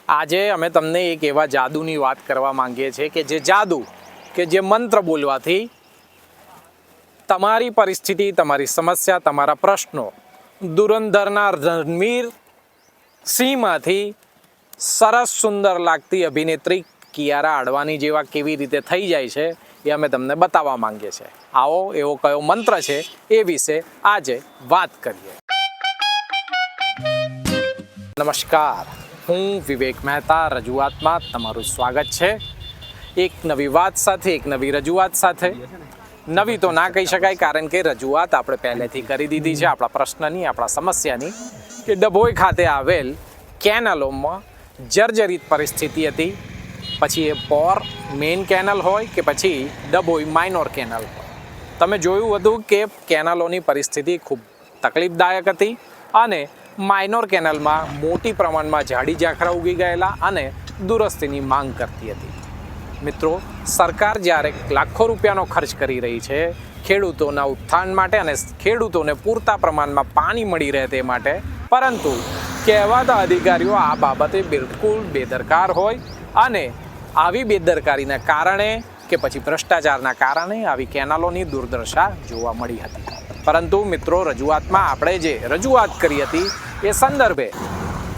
આજે અમે તમને એક એવા જાદુની વાત કરવા માંગીએ છીએ કે જે જાદુ કે જે મંત્ર બોલવાથી તમારી પરિસ્થિતિ, તમારી સમસ્યા, તમારા પ્રશ્નો ધુરંધરના રણવીર સિંહમાંથી સરસ સુંદર લાગતી અભિનેત્રી કિયારા આડવાણી જેવા કેવી રીતે થઈ જાય છે એ અમે તમને બતાવવા માંગીએ છીએ. આવો એવો કયો મંત્ર છે એ વિશે આજે વાત કરીએ. નમસ્કાર, હું વિવેક મહેતા રજૂઆતમાં તમારું સ્વાગત છે. એક નવી વાત સાથે, એક નવી રજૂઆત સાથે. નવી તો ના કહી શકાય કારણ કે રજૂઆત આપણે પહેલેથી કરી દીધી છે આપણા પ્રશ્નની, આપણા સમસ્યાની, કે ડભોઈ ખાતે આવેલ કેનલોમાં જર્જરિત પરિસ્થિતિ હતી. પછી એ પોર મેઇન કેનલ હોય કે પછી ડભોઈ માઇનોર કેનલ હોય. તમે જોયું હતું કે કેનલોની પરિસ્થિતિ ખૂબ તકલીફદાયક હતી અને માઇનોર કેનલમાં મોટી પ્રમાણમાં ઝાડી ઝાખરા ઉગી ગયેલા અને દુરસ્તીની માંગ કરતી હતી. મિત્રો, સરકાર જ્યારે લાખો રૂપિયાનો ખર્ચ કરી રહી છે ખેડૂતોના ઉત્થાન માટે અને ખેડૂતોને પૂરતા પ્રમાણમાં પાણી મળી રહે તે માટે, પરંતુ કહેવાતા અધિકારીઓ આ બાબતે બિલકુલ બેદરકાર હોય અને આવી બેદરકારીના કારણે કે પછી ભ્રષ્ટાચારના કારણે આવી કેનાલોની દુર્દશા જોવા મળી હતી. પરંતુ મિત્રો, રજૂઆતમાં આપણે જે રજૂઆત કરી હતી એ સંદર્ભે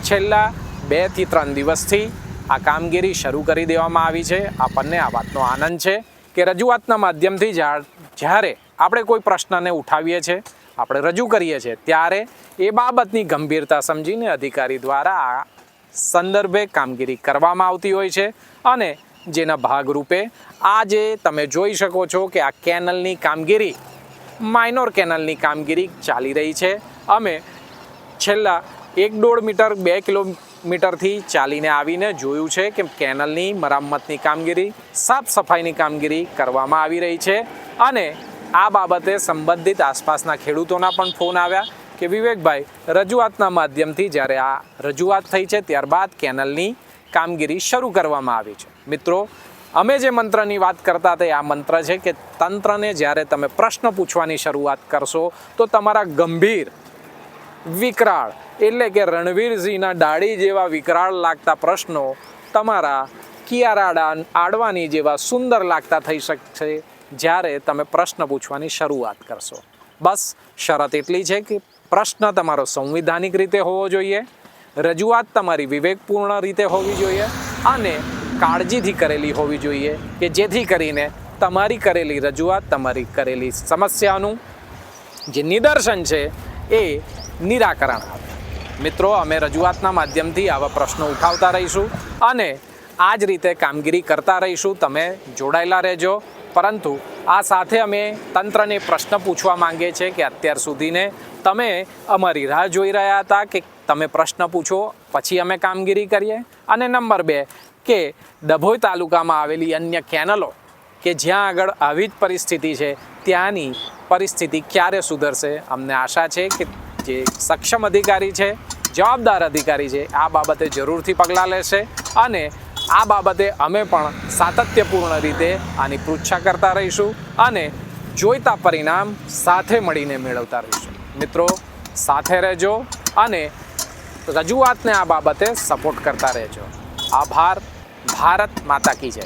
છેલ્લા 2 થી 3 દિવસથી આ કામગીરી શરૂ કરી દેવામાં આવી છે. આપણને આ વાતનો આનંદ છે કે રજૂઆતના માધ્યમથી જ્યારે આપણે કોઈ પ્રશ્નને ઉઠાવીએ છીએ, આપણે રજૂ કરીએ છીએ, ત્યારે એ બાબતની ગંભીરતા સમજીને અધિકારી દ્વારા આ સંદર્ભે કામગીરી કરવામાં આવતી હોય છે અને જેના ભાગરૂપે આજે તમે જોઈ શકો છો કે આ કેનલની કામગીરી, માઇનોર કેનલની કામગીરી ચાલી રહી છે. અમે છેલ્લા 1.5 મીટર 2 કિલોમીટરથી ચાલીને આવીને જોયું છે કે કેનલની મરામતની કામગીરી, સાફ સફાઈની કામગીરી કરવામાં આવી રહી છે અને આ બાબતે સંબંધિત આસપાસના ખેડૂતોના પણ ફોન આવ્યા કે વિવેકભાઈ, રજૂઆતના માધ્યમથી જ્યારે આ રજૂઆત થઈ છે ત્યારબાદ કેનલની કામગીરી શરૂ કરવામાં આવી છે. મિત્રો, અમે જે મંત્રની વાત કરતા હતા આ મંત્ર છે કે તંત્રને જ્યારે તમે પ્રશ્ન પૂછવાની શરૂઆત કરશો તો તમારા ગંભીર, વિકરાળ એટલે કે રણવીરસિંહના દાઢી જેવા વિકરાળ લાગતા પ્રશ્નો તમારા કિયારા આડવાણી જેવા સુંદર લાગતા થઈ શકશે જ્યારે તમે પ્રશ્ન પૂછવાની શરૂઆત કરશો. બસ શરત એટલી છે કે પ્રશ્ન તમારો સંવિધાનિક રીતે હોવો જોઈએ, રજૂઆત તમારી વિવેકપૂર્ણ રીતે હોવી જોઈએ અને કાળજીથી કરેલી હોવી જોઈએ કે જેથી કરીને તમારી કરેલી રજૂઆત, તમારી કરેલી સમસ્યાનું જે નિદર્શન છે એ નિરાકરણ આવે. મિત્રો, અમે રજૂઆતના માધ્યમથી આવા પ્રશ્નો ઉઠાવતા રહીશું અને આ જ રીતે કામગીરી કરતા રહીશું. તમે જોડાયેલા રહેજો. પરંતુ આ સાથે અમે તંત્રને પ્રશ્ન પૂછવા માંગીએ છીએ કે અત્યાર સુધીને તમે અમારી રાહ જોઈ રહ્યા હતા કે તમે પ્રશ્ન પૂછો પછી અમે કામગીરી કરીએ. અને નંબર 2 કે ડભોઈ તાલુકામાં આવેલી અન્ય કેનલો કે જ્યાં આગળ આવી જ પરિસ્થિતિ છે ત્યાંની પરિસ્થિતિ ક્યારે સુધરશે? અમને આશા છે કે જે સક્ષમ અધિકારી છે, જવાબદાર અધિકારી છે, આ બાબતે જરૂરથી પગલાં લેશે અને આ બાબતે અમે પણ સાતત્યપૂર્ણ રીતે આની પૃચ્છા કરતા રહીશું અને જોઈતા પરિણામ સાથે મળીને મેળવતા રહીશું. મિત્રો, સાથે રહેજો અને રજૂઆતને આ બાબતે સપોર્ટ કરતા રહેજો. આભાર. ભારત માતા કી જય.